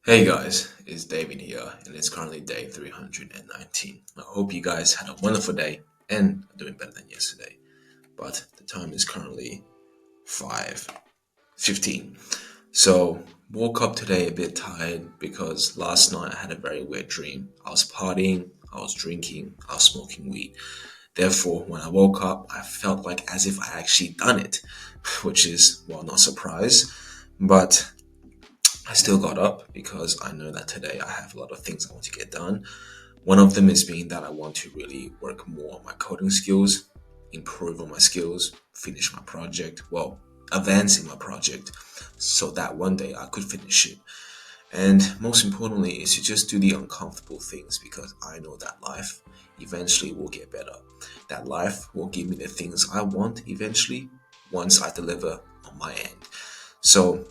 Hey guys, it's David here, and it's currently day 319. I hope you guys had a wonderful day and are doing better than yesterday. But the time is currently 5:15. So, woke up today a bit tired because last night I had a very weird dream. I was partying, I was drinking, I was smoking weed. Therefore, when I woke up, I felt like as if I actually done it, which is, well, not a surprise, but I still got up because I know that today I have a lot of things I want to get done. One of them is being that I want to really work more on my coding skills, improve on my skills, finish my project, well, advance in my project so that one day I could finish it. And most importantly is to just do the uncomfortable things because I know that life eventually will get better. That life will give me the things I want eventually once I deliver on my end. So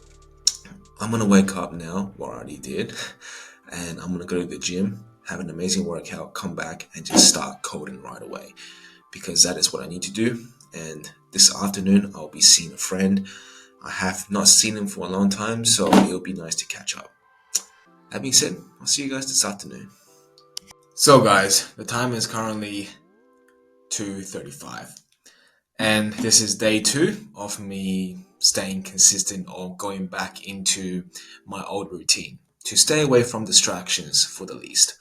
I'm gonna wake up now, well, I already did, and I'm gonna go to the gym, have an amazing workout, come back, and just start coding right away because that is what I need to do. And this afternoon, I'll be seeing a friend. I have not seen him for a long time, so it'll be nice to catch up. That being said, I'll see you guys this afternoon. So, guys, the time is currently 2:35. And this is day two of me staying consistent or going back into my old routine to stay away from distractions for the least.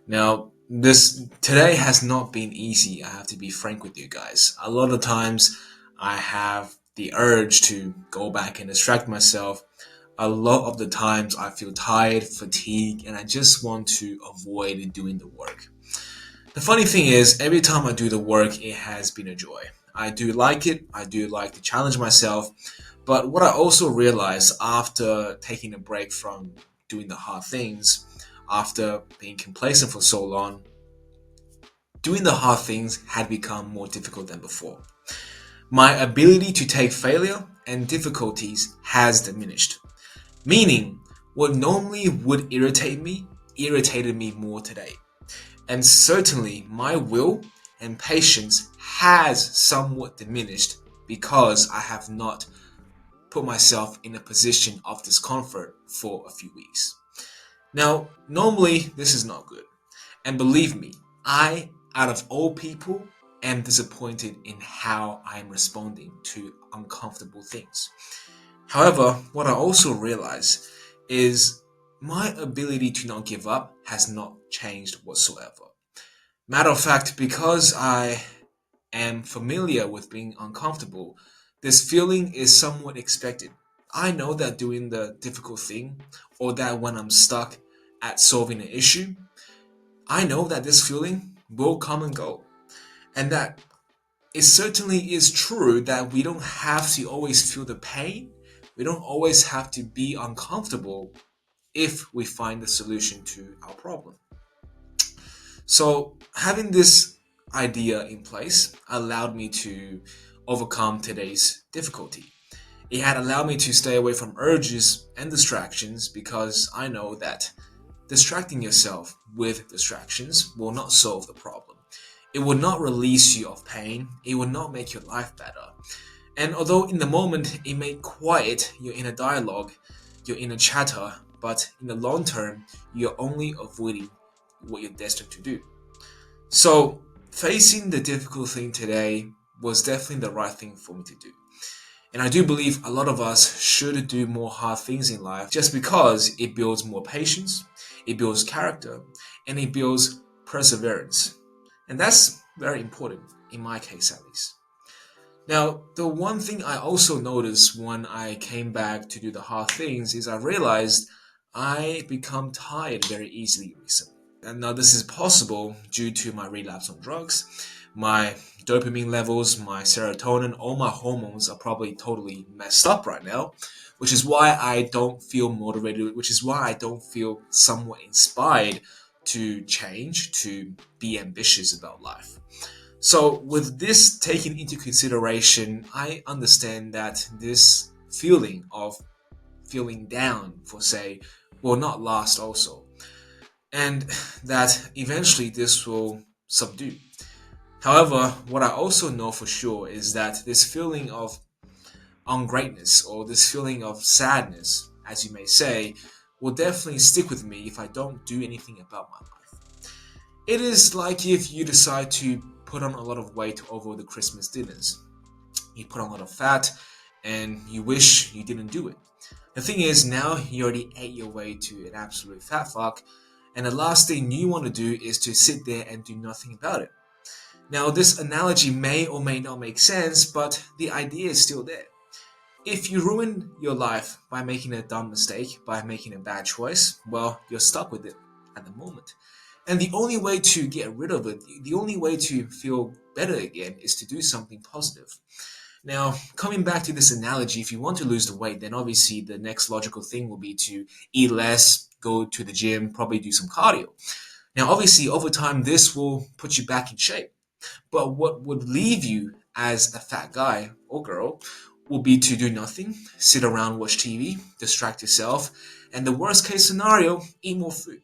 Now, this today has not been easy. I have to be frank with you guys. A lot of times I have the urge to go back and distract myself. A lot of the times I feel tired, fatigued, and I just want to avoid doing the work. The funny thing is, every time I do the work, it has been a joy. I do like it. I do like to challenge myself. But what I also realized after taking a break from doing the hard things, after being complacent for so long, doing the hard things had become more difficult than before. My ability to take failure and difficulties has diminished. Meaning, what normally would irritate me irritated me more today. And certainly my will and patience has somewhat diminished because I have not put myself in a position of discomfort for a few weeks. Now, normally this is not good. And believe me, I, out of all people, am disappointed in how I am responding to uncomfortable things. However, what I also realize is my ability to not give up has not changed whatsoever. Matter of fact, because I am familiar with being uncomfortable, this feeling is somewhat expected. I know that doing the difficult thing, or that when I'm stuck at solving an issue, I know that this feeling will come and go. And that it certainly is true that we don't have to always feel the pain, we don't always have to be uncomfortable if we find the solution to our problem. So, having this idea in place allowed me to overcome today's difficulty. It had allowed me to stay away from urges and distractions because I know that distracting yourself with distractions will not solve the problem. It will not release you of pain. It will not make your life better. And although in the moment it may quiet your inner dialogue, your inner chatter, but in the long term, you're only avoiding what you're destined to do. So, facing the difficult thing today was definitely the right thing for me to do. And I do believe a lot of us should do more hard things in life just because it builds more patience, it builds character, and it builds perseverance. And that's very important, in my case at least. Now, the one thing I also noticed when I came back to do the hard things is I realized I become tired very easily recently. And now this is possible due to my relapse on drugs. My dopamine levels, my serotonin, all my hormones are probably totally messed up right now, which is why I don't feel motivated, which is why I don't feel somewhat inspired to change, to be ambitious about life. So, with this taken into consideration, I understand that this feeling of feeling down, for say, will not last also, and that eventually this will subdue. However, what I also know for sure is that this feeling of ungreatness or this feeling of sadness, as you may say, will definitely stick with me if I don't do anything about my life. It is like if you decide to put on a lot of weight over the Christmas dinners. You put on a lot of fat and you wish you didn't do it. The thing is, now you already ate your way to an absolute fat fuck, and the last thing you want to do is to sit there and do nothing about it. Now, this analogy may or may not make sense, but the idea is still there. If you ruin your life by making a dumb mistake, by making a bad choice, well, you're stuck with it at the moment. And the only way to get rid of it, the only way to feel better again, is to do something positive. Now, coming back to this analogy, if you want to lose the weight, then obviously the next logical thing will be to eat less, go to the gym, probably do some cardio. Now, obviously, over time, this will put you back in shape. But what would leave you as a fat guy or girl will be to do nothing, sit around, watch TV, distract yourself, and the worst case scenario, eat more food.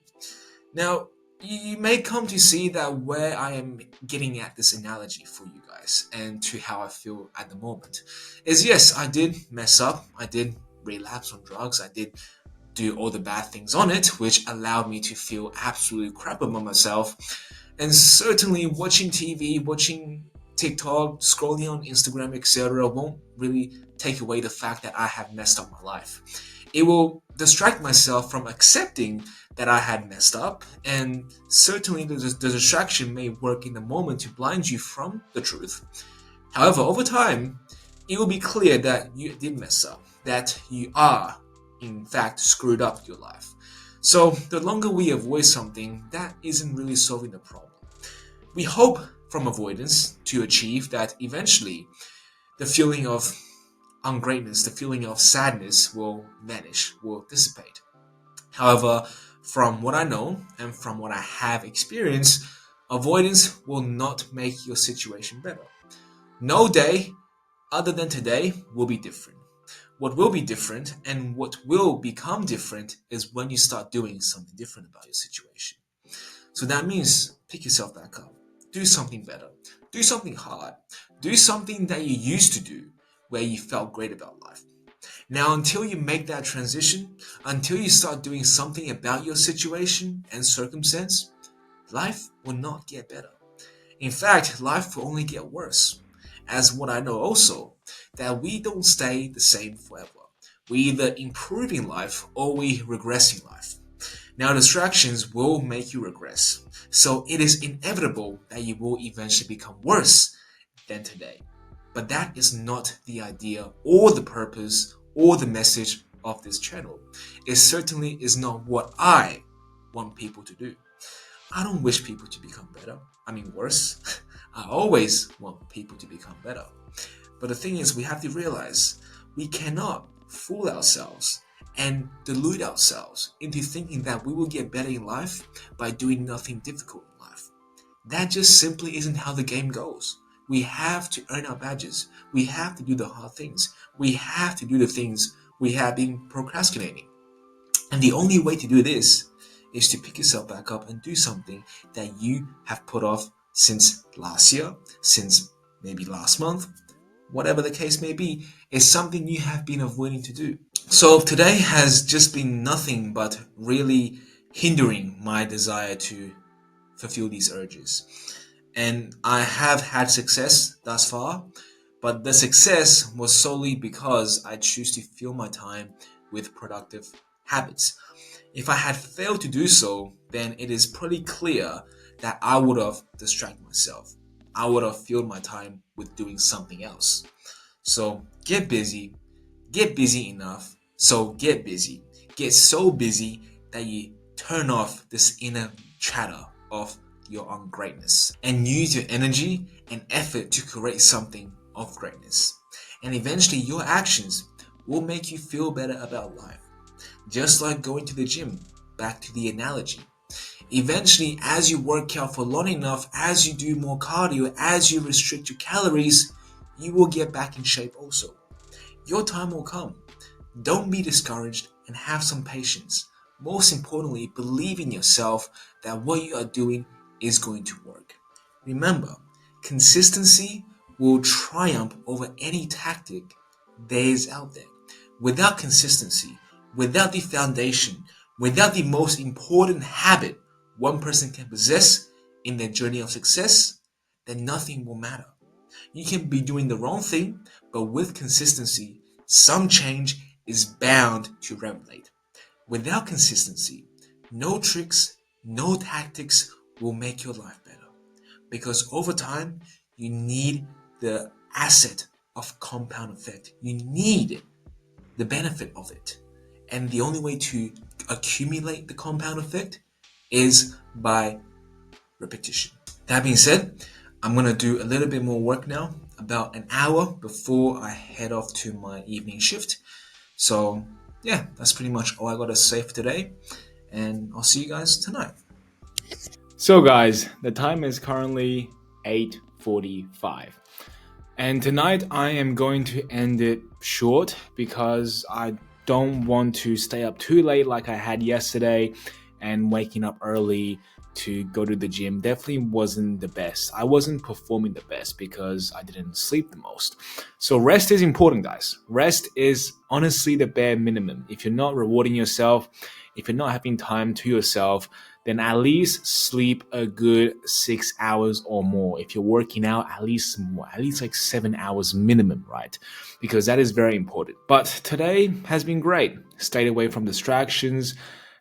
Now, you may come to see that where I am getting at this analogy for you guys and to how I feel at the moment is yes, I did mess up. I did relapse on drugs. I did do all the bad things on it, which allowed me to feel absolutely crap about myself. And certainly watching TV, watching TikTok, scrolling on Instagram, etc., won't really take away the fact that I have messed up my life. It will distract myself from accepting that I had messed up, and certainly the distraction may work in the moment to blind you from the truth. However, over time, it will be clear that you did mess up, that you are, in fact, screwed up your life. So, the longer we avoid something, that isn't really solving the problem. We hope from avoidance to achieve that eventually the feeling of ungreatness, the feeling of sadness will vanish, will dissipate. However, from what I know and from what I have experienced, avoidance will not make your situation better. No day other than today will be different. What will be different and what will become different is when you start doing something different about your situation. So that means pick yourself back up. Do something better. Do something hard. Do something that you used to do where you felt great about life. Now, until you make that transition, until you start doing something about your situation and circumstance, life will not get better. In fact, life will only get worse. As what I know also, that we don't stay the same forever. We either improve in life or we regress in life. Now, distractions will make you regress. So it is inevitable that you will eventually become worse than today. But that is not the idea or the purpose or the message of this channel. It certainly is not what I want people to do. I don't wish people to become better. I mean, worse. I always want people to become better. But the thing is, we have to realize we cannot fool ourselves and delude ourselves into thinking that we will get better in life by doing nothing difficult in life. That just simply isn't how the game goes. We have to earn our badges. We have to do the hard things. We have to do the things we have been procrastinating. And the only way to do this is to pick yourself back up and do something that you have put off since last year, since maybe last month, whatever the case may be, is something you have been avoiding to do. So today has just been nothing but really hindering my desire to fulfill these urges. And I have had success thus far, but the success was solely because I choose to fill my time with productive habits. If I had failed to do so, then it is pretty clear that I would have distracted myself. I would have filled my time with doing something else. So get busy enough. So get busy. Get so busy that you turn off this inner chatter of your own greatness and use your energy and effort to create something of greatness. And eventually your actions will make you feel better about life. Just like going to the gym, back to the analogy. Eventually, as you work out for long enough, as you do more cardio, as you restrict your calories, you will get back in shape also. Your time will come. Don't be discouraged and have some patience. Most importantly, believe in yourself that what you are doing is going to work. Remember, consistency will triumph over any tactic there is out there. Without consistency, without the foundation, Without the most important habit one person can possess in their journey of success, then nothing will matter. You can be doing the wrong thing, but with consistency, some change is bound to revelate. Without consistency, no tricks, no tactics will make your life better. Because over time, you need the asset of compound effect. You need the benefit of it. And the only way to accumulate the compound effect is by repetition. That being said, I'm going to do a little bit more work now, about an hour before I head off to my evening shift. So, yeah, that's pretty much all I got to say for today. And I'll see you guys tonight. So guys, the time is currently 8:45. And tonight I am going to end it short because I don't want to stay up too late like I had yesterday, and waking up early to go to the gym definitely wasn't the best. I wasn't performing the best because I didn't sleep the most. So rest is important, guys. Rest is honestly the bare minimum. If you're not rewarding yourself, if you're not having time to yourself, then at least sleep a good 6 hours or more. If you're working out, at least more, at least like 7 hours minimum, right? Because that is very important. But today has been great. Stayed away from distractions,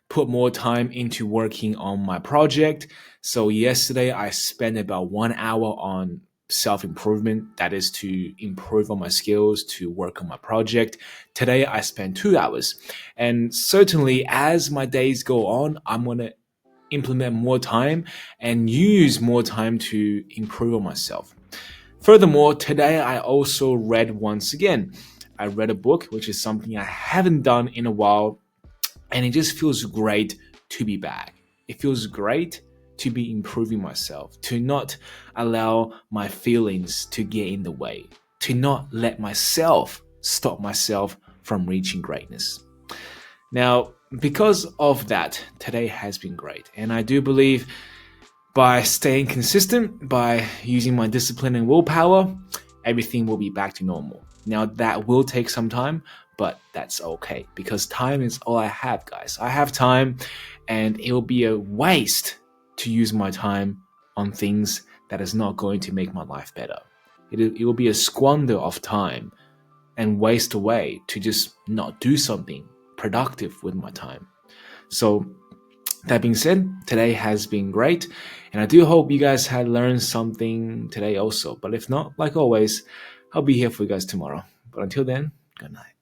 put more time into working on my project. So yesterday I spent about 1 hour on self-improvement, that is to improve on my skills, to work on my project. Today I spent 2 hours, and certainly as my days go on, I'm going to implement more time and use more time to improve on myself. Furthermore, today I also read once again. I read a book, which is something I haven't done in a while, and it just feels great to be back. It feels great to be improving myself, to not allow my feelings to get in the way, to not let myself stop myself from reaching greatness. Now, because of that, today has been great. And I do believe by staying consistent, by using my discipline and willpower, everything will be back to normal. Now, that will take some time, but that's okay because time is all I have, guys. I have time, and it will be a waste to use my time on things that is not going to make my life better. It will be a squander of time and waste away to just not do something productive with my time. So, that being said, today has been great, and I do hope you guys had learned something today also. But if not, like always, I'll be here for you guys tomorrow. But until then, good night.